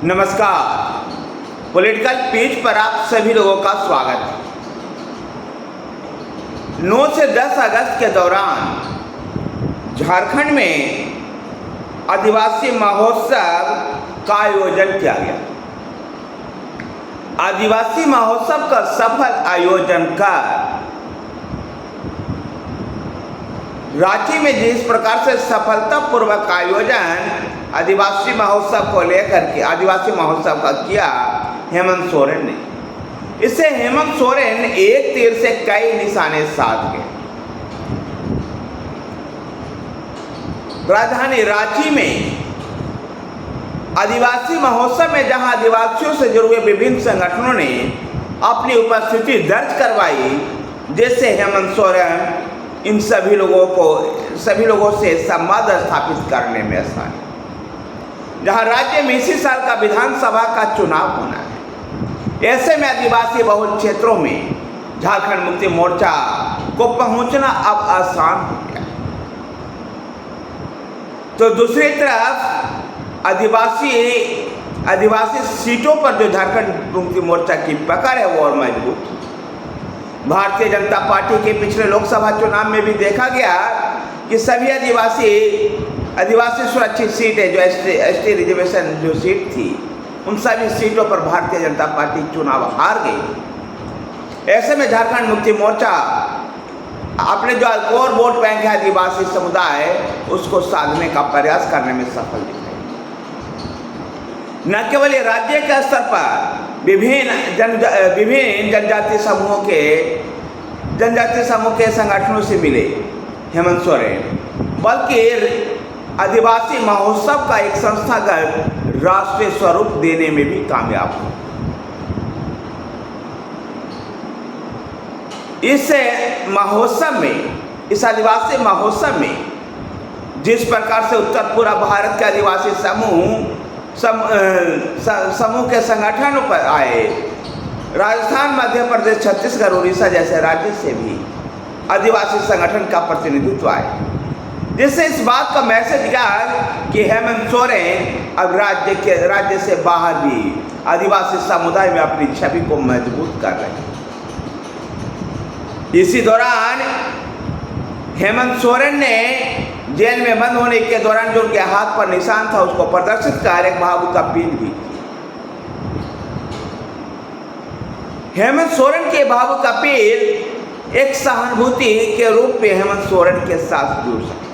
नमस्कार। Political page पर आप सभी लोगों का स्वागत है। 9 से 10 अगस्त के दौरान झारखंड में आदिवासी महोत्सव का आयोजन किया गया। आदिवासी महोत्सव का सफल आयोजन कर रांची में जिस प्रकार से सफलतापूर्वक आयोजन आदिवासी महोत्सव को लेकर के आदिवासी महोत्सव का किया हेमंत सोरेन ने, इससे हेमंत सोरेन एक तीर से कई निशाने साध गए। राजधानी रांची में आदिवासी महोत्सव में जहां आदिवासियों से जुड़े विभिन्न संगठनों ने अपनी उपस्थिति दर्ज करवाई, जिससे हेमंत सोरेन इन सभी लोगों से संवाद स्थापित करने में आसानी। जहां राज्य में इसी साल का विधानसभा का चुनाव होना है, ऐसे में आदिवासी बहुल क्षेत्रों में झारखंड मुक्ति मोर्चा को पहुंचना अब आसान हो गया। तो दूसरी तरफ आदिवासी सीटों पर जो झारखंड मुक्ति मोर्चा की पकड़ है वो और मजबूत। भारतीय जनता पार्टी के पिछले लोकसभा चुनाव में भी देखा गया कि सभी आदिवासी सुरक्षित सीटें जो एसटी रिजर्वेशन जो सीट थी, उन सभी सीटों पर भारतीय जनता पार्टी चुनाव हार गई। ऐसे में झारखंड मुक्ति मोर्चा अपने जो कोर वोट बैंक है आदिवासी समुदाय, उसको साधने का प्रयास करने में सफल दिखाई। न केवल राज्य के स्तर पर विभिन्न जनजातीय समूह के संगठनों से मिले हेमंत सोरेन, बल्कि आदिवासी महोत्सव का एक संस्थागत राष्ट्रीय स्वरूप देने में भी कामयाब हुआ। इस आदिवासी महोत्सव में जिस प्रकार से उत्तर पूर्व भारत के आदिवासी समूह के संगठन पर आए, राजस्थान, मध्य प्रदेश, छत्तीसगढ़, उड़ीसा जैसे राज्य से भी आदिवासी संगठन का प्रतिनिधित्व आए, जिससे इस बात का मैसेज गया कि हेमंत सोरेन अब राज्य से बाहर भी आदिवासी समुदाय में अपनी छवि को मजबूत कर रहे हैं। इसी दौरान हेमंत सोरेन ने जेल में बंद होने के दौरान जो उनके हाथ पर निशान था, उसको प्रदर्शित कर एक भावुक अपील भी की। हेमंत सोरेन के भावुक अपील एक सहानुभूति के रूप में हेमंत सोरेन के साथ जुड़ सके।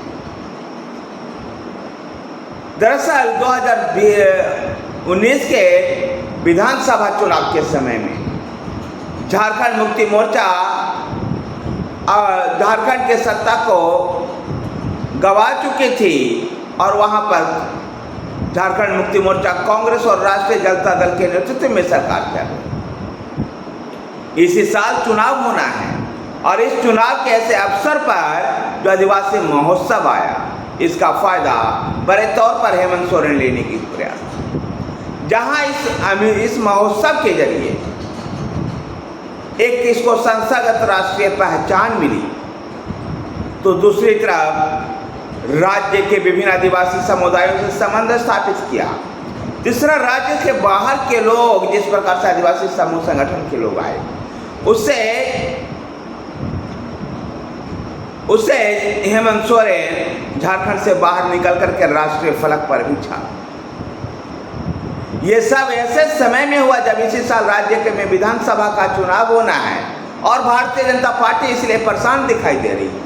दरअसल 2019 के विधानसभा चुनाव के समय में झारखंड मुक्ति मोर्चा झारखंड के सत्ता को गंवा चुकी थी और वहां पर झारखंड मुक्ति मोर्चा कांग्रेस और राष्ट्रीय जनता दल के नेतृत्व में सरकार कर रही। इसी साल चुनाव होना है और इस चुनाव के ऐसे अवसर पर जो आदिवासी महोत्सव आया, इसका फायदा बड़े तौर पर हेमंत सोरेन लेने की प्रयास। जहां इस महोत्सव के जरिए एक इसको संस्थागत राष्ट्रीय पहचान मिली, तो दूसरी तरफ राज्य के विभिन्न आदिवासी समुदायों से संबंध स्थापित किया। तीसरा, राज्य के बाहर के लोग जिस प्रकार से आदिवासी समूह संगठन के लोग आए, उससे हेमंत सोरेन झारखंड से बाहर निकल करके राष्ट्रीय फलक पर भी छा। ये सब ऐसे समय में हुआ जब इसी साल राज्य के में विधानसभा का चुनाव होना है और भारतीय जनता पार्टी इसलिए परेशान दिखाई दे रही है।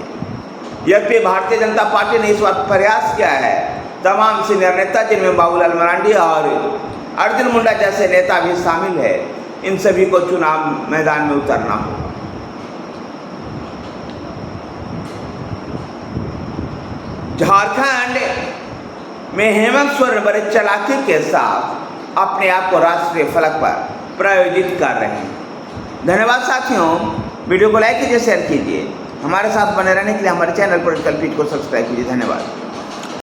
यद्यपि भारतीय जनता पार्टी ने इस वक्त प्रयास किया है, तमाम सीनियर नेता जिनमें बाबूलाल मरांडी और अर्जुन मुंडा जैसे नेता भी शामिल है, इन सभी को चुनाव मैदान में उतरना होगा। झारखंड में हेमंत सोरेन बड़े चालाकी के साथ अपने आप को राष्ट्रीय फलक पर प्रायोजित कर रहे हैं। धन्यवाद साथियों, वीडियो को लाइक कीजिए, शेयर कीजिए। हमारे साथ बने रहने के लिए हमारे चैनल पॉलिटिकल पेज को सब्सक्राइब कीजिए। धन्यवाद।